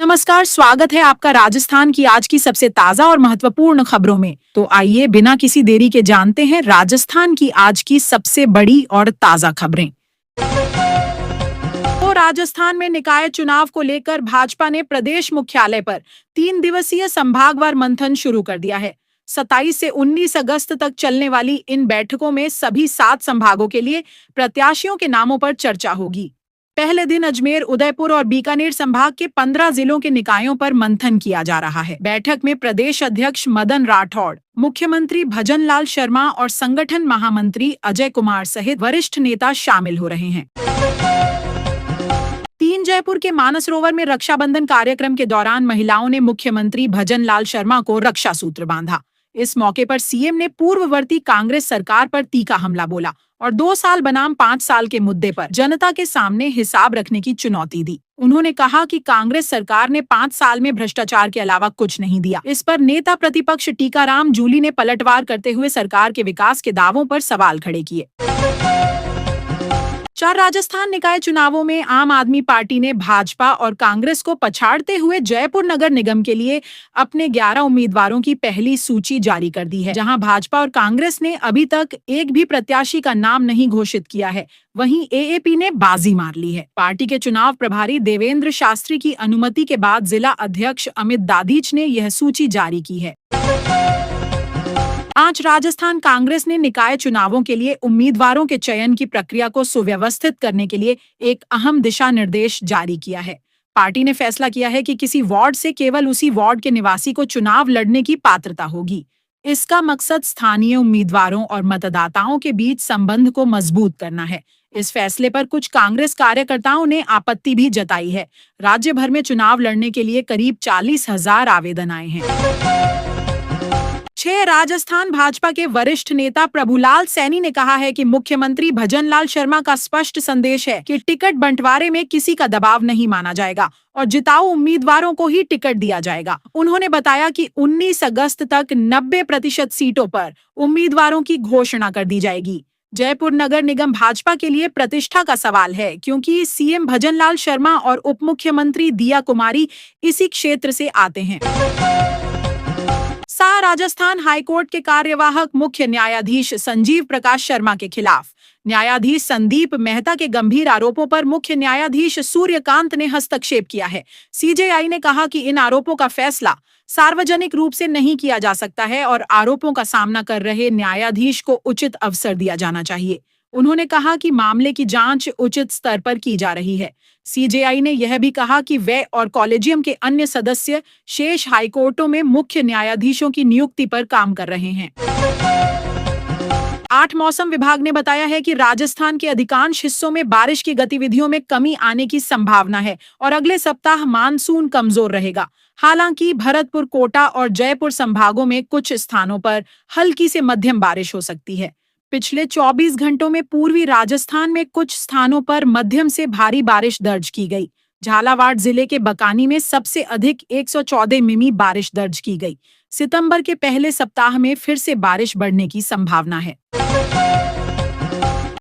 नमस्कार, स्वागत है आपका राजस्थान की आज की सबसे ताजा और महत्वपूर्ण खबरों में। तो आइए बिना किसी देरी के जानते हैं राजस्थान की आज की सबसे बड़ी और ताजा खबरें। तो राजस्थान में निकाय चुनाव को लेकर भाजपा ने प्रदेश मुख्यालय पर 3 दिवसीय संभागवार मंथन शुरू कर दिया है। 27 से 19 अगस्त तक चलने वाली इन बैठकों में सभी 7 संभागों के लिए प्रत्याशियों के नामों पर चर्चा होगी। पहले दिन अजमेर, उदयपुर और बीकानेर संभाग के 15 जिलों के निकायों पर मंथन किया जा रहा है। बैठक में प्रदेश अध्यक्ष मदन राठौड़, मुख्यमंत्री भजन लाल शर्मा और संगठन महामंत्री अजय कुमार सहित वरिष्ठ नेता शामिल हो रहे हैं। जयपुर के मानसरोवर में रक्षाबंधन कार्यक्रम के दौरान महिलाओं ने मुख्यमंत्री भजन लाल शर्मा को रक्षा सूत्र बांधा। इस मौके पर सीएम ने पूर्ववर्ती कांग्रेस सरकार पर तीखा हमला बोला और 2 साल बनाम 5 साल के मुद्दे पर जनता के सामने हिसाब रखने की चुनौती दी। उन्होंने कहा कि कांग्रेस सरकार ने 5 साल में भ्रष्टाचार के अलावा कुछ नहीं दिया। इस पर नेता प्रतिपक्ष टीकाराम जूली ने पलटवार करते हुए सरकार के विकास के दावों पर सवाल खड़े किए। 4 राजस्थान निकाय चुनावों में आम आदमी पार्टी ने भाजपा और कांग्रेस को पछाड़ते हुए जयपुर नगर निगम के लिए अपने 11 उम्मीदवारों की पहली सूची जारी कर दी है। जहां भाजपा और कांग्रेस ने अभी तक एक भी प्रत्याशी का नाम नहीं घोषित किया है, वहीं एएपी ने बाजी मार ली है। पार्टी के चुनाव प्रभारी देवेंद्र शास्त्री की अनुमति के बाद जिला अध्यक्ष अमित दादीच ने यह सूची जारी की है। आज राजस्थान कांग्रेस ने निकाय चुनावों के लिए उम्मीदवारों के चयन की प्रक्रिया को सुव्यवस्थित करने के लिए एक अहम दिशा निर्देश जारी किया है। पार्टी ने फैसला किया है कि किसी वार्ड से केवल उसी वार्ड के निवासी को चुनाव लड़ने की पात्रता होगी। इसका मकसद स्थानीय उम्मीदवारों और मतदाताओं के बीच संबंध को मजबूत करना है। इस फैसले पर कुछ कांग्रेस कार्यकर्ताओं ने आपत्ति भी जताई है। राज्य भर में चुनाव लड़ने के लिए करीब 40,000 आवेदन आए हैं। 6 राजस्थान भाजपा के वरिष्ठ नेता प्रभुलाल सैनी ने कहा है कि मुख्यमंत्री भजन लाल शर्मा का स्पष्ट संदेश है कि टिकट बंटवारे में किसी का दबाव नहीं माना जाएगा और जिताऊ उम्मीदवारों को ही टिकट दिया जाएगा। उन्होंने बताया कि 19 अगस्त तक 90% सीटों पर उम्मीदवारों की घोषणा कर दी जाएगी। जयपुर नगर निगम भाजपा के लिए प्रतिष्ठा का सवाल है, क्योंकि सीएम भजन लाल शर्मा और उप मुख्यमंत्री दिया कुमारी इसी क्षेत्र से आते हैं। राजस्थान हाईकोर्ट के कार्यवाहक मुख्य न्यायाधीश संजीव प्रकाश शर्मा के खिलाफ न्यायाधीश संदीप मेहता के गंभीर आरोपों पर मुख्य न्यायाधीश सूर्यकांत ने हस्तक्षेप किया है। सीजेआई ने कहा कि इन आरोपों का फैसला सार्वजनिक रूप से नहीं किया जा सकता है और आरोपों का सामना कर रहे न्यायाधीश को उचित अवसर दिया जाना चाहिए। उन्होंने कहा कि मामले की जांच उचित स्तर पर की जा रही है। सीजेआई ने यह भी कहा कि वे और कॉलेजियम के अन्य सदस्य शेष हाईकोर्टों में मुख्य न्यायाधीशों की नियुक्ति पर काम कर रहे हैं। 8 मौसम विभाग ने बताया है कि राजस्थान के अधिकांश हिस्सों में बारिश की गतिविधियों में कमी आने की संभावना है और अगले सप्ताह मानसून कमजोर रहेगा। हालांकि भरतपुर, कोटा और जयपुर संभागों में कुछ स्थानों पर हल्की से मध्यम बारिश हो सकती है। पिछले 24 घंटों में पूर्वी राजस्थान में कुछ स्थानों पर मध्यम से भारी बारिश दर्ज की गई। झालावाड़ जिले के बकानी में सबसे अधिक 114 मिमी बारिश दर्ज की गई। सितंबर के पहले सप्ताह में फिर से बारिश बढ़ने की संभावना है।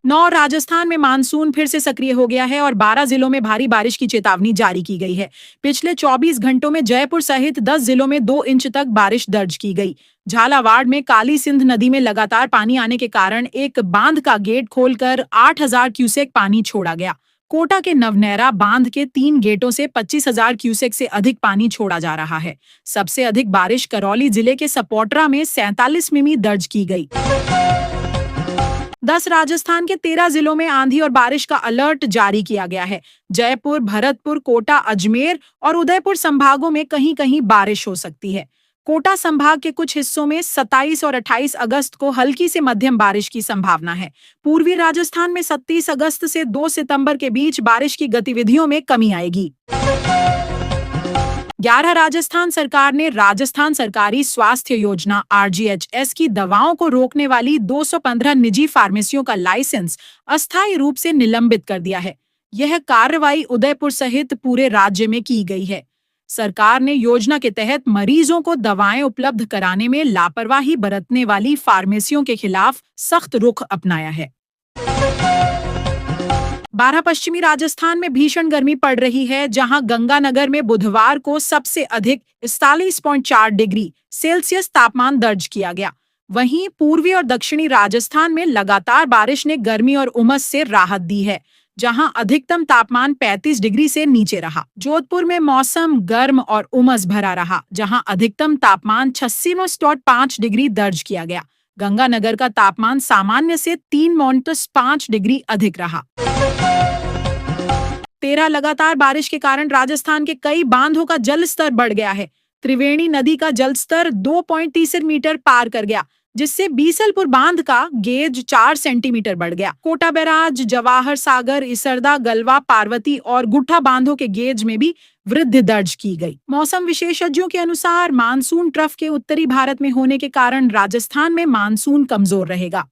9 राजस्थान में मानसून फिर से सक्रिय हो गया है और 12 जिलों में भारी बारिश की चेतावनी जारी की गई है। पिछले 24 घंटों में जयपुर सहित 10 जिलों में 2 इंच तक बारिश दर्ज की गई। झालावाड़ में काली सिंध नदी में लगातार पानी आने के कारण एक बांध का गेट खोलकर 8,000 क्यूसेक पानी छोड़ा गया। कोटा के नवनैरा बांध के 3 गेटों से 25,000 क्यूसेक से अधिक पानी छोड़ा जा रहा है। सबसे अधिक बारिश करौली जिले के सपोटरा में 47 मिमी दर्ज की गई। 10 राजस्थान के 13 जिलों में आंधी और बारिश का अलर्ट जारी किया गया है। जयपुर, भरतपुर, कोटा, अजमेर और उदयपुर संभागों में कहीं-कहीं बारिश हो सकती है। कोटा संभाग के कुछ हिस्सों में 27 और 28 अगस्त को हल्की से मध्यम बारिश की संभावना है। पूर्वी राजस्थान में 27 अगस्त से 2 सितंबर के बीच बारिश की गतिविधियों में कमी आएगी। 11 राजस्थान सरकार ने राजस्थान सरकारी स्वास्थ्य योजना RGHS की दवाओं को रोकने वाली 215 निजी फार्मेसियों का लाइसेंस अस्थायी रूप से निलंबित कर दिया है। यह कार्रवाई उदयपुर सहित पूरे राज्य में की गई है। सरकार ने योजना के तहत मरीजों को दवाएं उपलब्ध कराने में लापरवाही बरतने वाली फार्मेसियों के खिलाफ सख्त रुख अपनाया है। 12 पश्चिमी राजस्थान में भीषण गर्मी पड़ रही है, जहां गंगानगर में बुधवार को सबसे अधिक 41.4 डिग्री सेल्सियस तापमान दर्ज किया गया। वहीं पूर्वी और दक्षिणी राजस्थान में लगातार बारिश ने गर्मी और उमस से राहत दी है, जहां अधिकतम तापमान 35 डिग्री से नीचे रहा। जोधपुर में मौसम गर्म और उमस भरा रहा, जहां अधिकतम तापमान 86.5 डिग्री दर्ज किया गया। गंगानगर का तापमान सामान्य से 3.5 डिग्री अधिक रहा। 13 लगातार बारिश के कारण राजस्थान के कई बांधों का जल स्तर बढ़ गया है। त्रिवेणी नदी का जल स्तर 2.63 मीटर पार कर गया, जिससे बीसलपुर बांध का गेज 4 सेंटीमीटर बढ़ गया। कोटा बैराज, जवाहर सागर, इसरदा, गलवा, पार्वती और गुट्ठा बांधों के गेज में भी वृद्धि दर्ज की गई। मौसम विशेषज्ञों के अनुसार मानसून ट्रफ के उत्तरी भारत में होने के कारण राजस्थान में मानसून कमजोर रहेगा।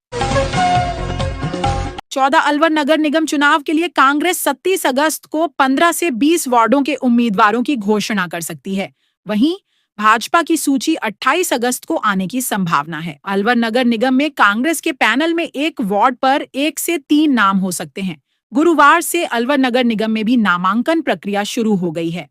14 अलवर नगर निगम चुनाव के लिए कांग्रेस 37 अगस्त को 15 से 20 वार्डों के उम्मीदवारों की घोषणा कर सकती है। वहीं भाजपा की सूची 28 अगस्त को आने की संभावना है। अलवर नगर निगम में कांग्रेस के पैनल में एक वार्ड पर 1 से 3 नाम हो सकते हैं। गुरुवार से अलवर नगर निगम में भी नामांकन प्रक्रिया शुरू हो गई है।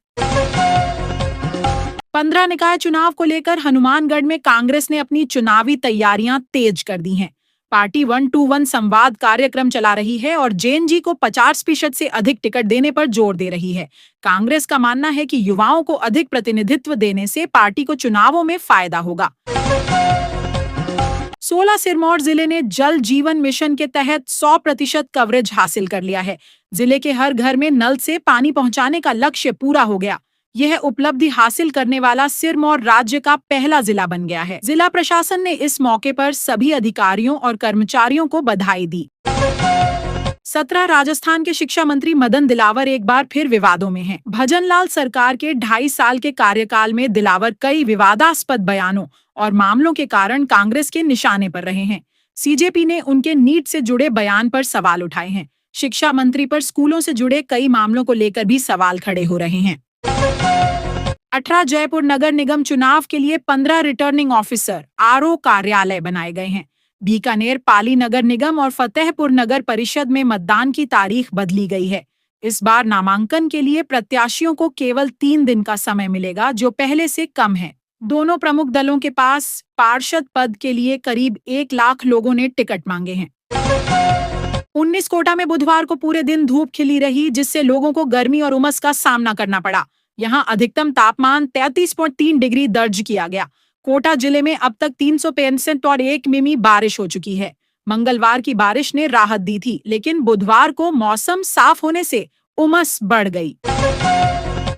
15 निकाय चुनाव को लेकर हनुमानगढ़ में कांग्रेस ने अपनी चुनावी तैयारियां तेज कर दी हैं। पार्टी 1-to-1 संवाद कार्यक्रम चला रही है और जेएनजी को 50% से अधिक टिकट देने पर जोर दे रही है। कांग्रेस का मानना है कि युवाओं को अधिक प्रतिनिधित्व देने से पार्टी को चुनावों में फायदा होगा। 16 सिरमौर जिले ने जल जीवन मिशन के तहत 100% कवरेज हासिल कर लिया है। जिले के हर घर में नल से पानी पहुंचाने का लक्ष्य पूरा हो गया। यह उपलब्धि हासिल करने वाला सिरमौर राज्य का पहला जिला बन गया है। जिला प्रशासन ने इस मौके पर सभी अधिकारियों और कर्मचारियों को बधाई दी। 17 राजस्थान के शिक्षा मंत्री मदन दिलावर एक बार फिर विवादों में हैं। भजनलाल सरकार के 2.5 साल के कार्यकाल में दिलावर कई विवादास्पद बयानों और मामलों के कारण कांग्रेस के निशाने पर रहे हैं। सीजेपी ने उनके नीट से जुड़े बयान पर सवाल उठाए हैं। शिक्षा मंत्री पर स्कूलों से जुड़े कई मामलों को लेकर भी सवाल खड़े हो रहे हैं। 18 जयपुर नगर निगम चुनाव के लिए 15 रिटर्निंग ऑफिसर आरओ कार्यालय बनाए गए हैं। बीकानेर, पाली नगर निगम और फतेहपुर नगर परिषद में मतदान की तारीख बदली गई है। इस बार नामांकन के लिए प्रत्याशियों को केवल 3 दिन का समय मिलेगा, जो पहले से कम है। दोनों प्रमुख दलों के पास पार्षद पद के लिए करीब 1 लाख लोगों ने टिकट मांगे हैं। 19 कोटा में बुधवार को पूरे दिन धूप खिली रही, जिससे लोगों को गर्मी और उमस का सामना करना पड़ा। यहां अधिकतम तापमान 33.3 डिग्री दर्ज किया गया। कोटा जिले में अब तक 365.1 मिमी बारिश हो चुकी है। मंगलवार की बारिश ने राहत दी थी, लेकिन बुधवार को मौसम साफ होने से उमस बढ़ गई।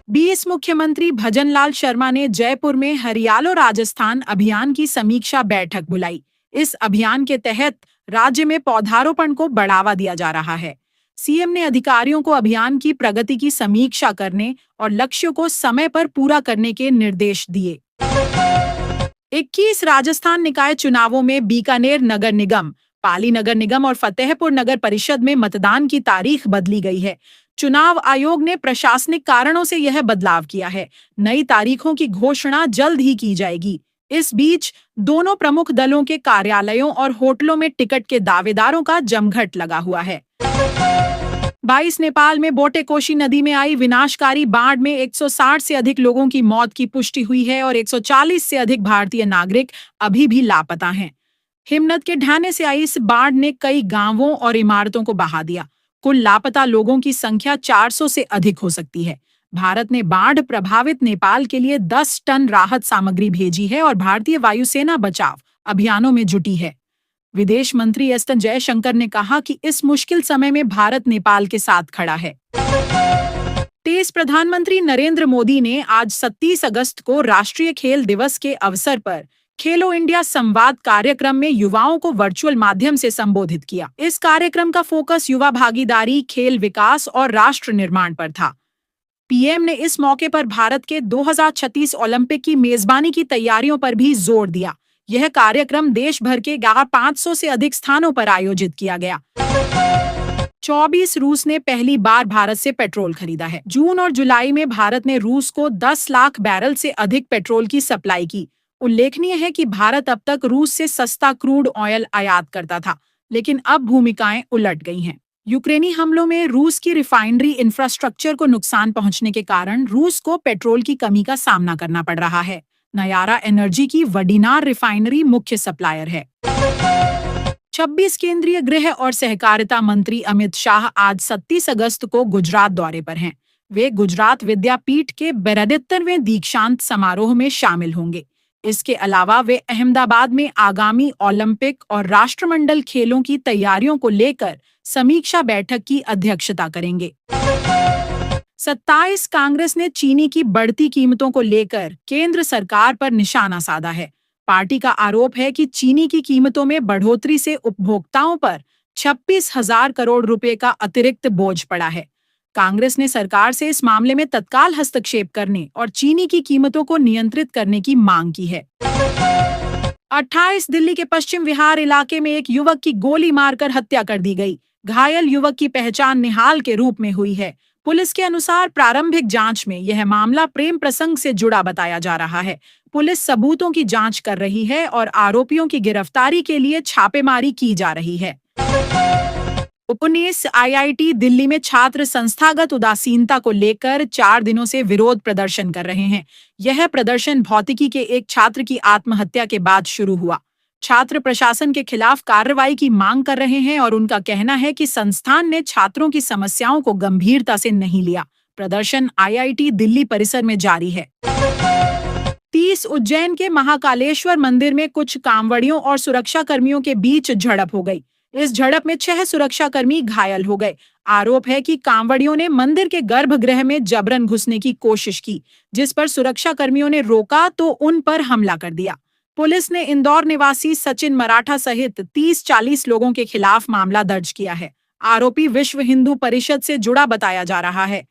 20 मुख्यमंत्री भजनलाल शर्मा ने जयपुर में हरियालो राजस्थान अभियान की समीक्षा बैठक बुलाई। इस अभियान के तहत राज्य में पौधारोपण को बढ़ावा दिया जा रहा है। सीएम ने अधिकारियों को अभियान की प्रगति की समीक्षा करने और लक्ष्यों को समय पर पूरा करने के निर्देश दिए। 21 राजस्थान निकाय चुनावों में बीकानेर नगर निगम, पाली नगर निगम और फतेहपुर नगर परिषद में मतदान की तारीख बदली गई है। चुनाव आयोग ने प्रशासनिक कारणों से यह बदलाव किया है। नई तारीखों की घोषणा जल्द ही की जाएगी। इस बीच दोनों प्रमुख दलों के कार्यालयों और होटलों में टिकट के दावेदारों का जमघट लगा हुआ है। 22 नेपाल में बोटेकोशी नदी में आई विनाशकारी बाढ़ में 160 से अधिक लोगों की मौत की पुष्टि हुई है और 140 से अधिक भारतीय नागरिक अभी भी लापता हैं। हिमनद के ढहने से आई इस बाढ़ ने कई गांवों और इमारतों को बहा दिया। कुल लापता लोगों की संख्या 400 से अधिक हो सकती है। भारत ने बाढ़ प्रभावित नेपाल के लिए 10 टन राहत सामग्री भेजी है और भारतीय वायुसेना बचाव अभियानों में जुटी है। विदेश मंत्री एस जयशंकर ने कहा कि इस मुश्किल समय में भारत नेपाल के साथ खड़ा है। तेज प्रधानमंत्री नरेंद्र मोदी ने आज 27 अगस्त को राष्ट्रीय खेल दिवस के अवसर पर खेलो इंडिया संवाद कार्यक्रम में युवाओं को वर्चुअल माध्यम से संबोधित किया। इस कार्यक्रम का फोकस युवा भागीदारी, खेल विकास और राष्ट्र निर्माण पर था। पीएम ने इस मौके पर भारत के 2036 ओलंपिक की मेजबानी की तैयारियों पर भी जोर दिया। यह कार्यक्रम देश भर के 500 से अधिक स्थानों पर आयोजित किया गया। 24 रूस ने पहली बार भारत से पेट्रोल खरीदा है। जून और जुलाई में भारत ने रूस को 10 लाख बैरल से अधिक पेट्रोल की सप्लाई की। उल्लेखनीय है कि भारत अब तक रूस से सस्ता क्रूड ऑयल आयात करता था, लेकिन अब भूमिकाएं उलट गई हैं। यूक्रेनी हमलों में रूस की रिफाइनरी इंफ्रास्ट्रक्चर को नुकसान पहुंचने के कारण रूस को पेट्रोल की कमी का सामना करना पड़ रहा है। नयारा एनर्जी की वडीनार रिफाइनरी मुख्य सप्लायर है। 26 केंद्रीय गृह और सहकारिता मंत्री अमित शाह आज 27 अगस्त को गुजरात दौरे पर हैं। वे गुजरात विद्यापीठ के 72वें दीक्षांत समारोह में शामिल होंगे। इसके अलावा वे अहमदाबाद में आगामी ओलंपिक और राष्ट्रमंडल खेलों की तैयारियों को लेकर समीक्षा बैठक की अध्यक्षता करेंगे। 27 कांग्रेस ने चीनी की बढ़ती कीमतों को लेकर केंद्र सरकार पर निशाना साधा है। पार्टी का आरोप है कि चीनी की कीमतों में बढ़ोतरी से उपभोक्ताओं पर 26,000 करोड़ रुपए का अतिरिक्त बोझ पड़ा है। कांग्रेस ने सरकार से इस मामले में तत्काल हस्तक्षेप करने और चीनी की कीमतों को नियंत्रित करने की मांग की है। 28 दिल्ली के पश्चिम विहार इलाके में एक युवक की गोली मारकर हत्या कर दी गई। घायल युवक की पहचान निहाल के रूप में हुई है। पुलिस के अनुसार प्रारंभिक जांच में यह मामला प्रेम प्रसंग से जुड़ा बताया जा रहा है। पुलिस सबूतों की जांच कर रही है और आरोपियों की गिरफ्तारी के लिए छापेमारी की जा रही है। उपनिस आईआईटी दिल्ली में छात्र संस्थागत उदासीनता को लेकर 4 दिनों से विरोध प्रदर्शन कर रहे हैं। यह प्रदर्शन भौतिकी के एक छात्र की आत्महत्या के बाद शुरू हुआ। छात्र प्रशासन के खिलाफ कार्रवाई की मांग कर रहे हैं और उनका कहना है कि संस्थान ने छात्रों की समस्याओं को गंभीरता से नहीं लिया। प्रदर्शन आईआईटी दिल्ली परिसर में जारी है। 30 उज्जैन के महाकालेश्वर मंदिर में कुछ कांवड़ियों और सुरक्षा कर्मियों के बीच झड़प हो गई। इस झड़प में 6 सुरक्षाकर्मी घायल हो गए। आरोप है कि कांवड़ियों ने मंदिर के गर्भगृह में जबरन घुसने की कोशिश की, जिस पर सुरक्षाकर्मियों ने रोका तो उन पर हमला कर दिया। पुलिस ने इंदौर निवासी सचिन मराठा सहित 30-40 लोगों के खिलाफ मामला दर्ज किया है। आरोपी विश्व हिंदू परिषद से जुड़ा बताया जा रहा है।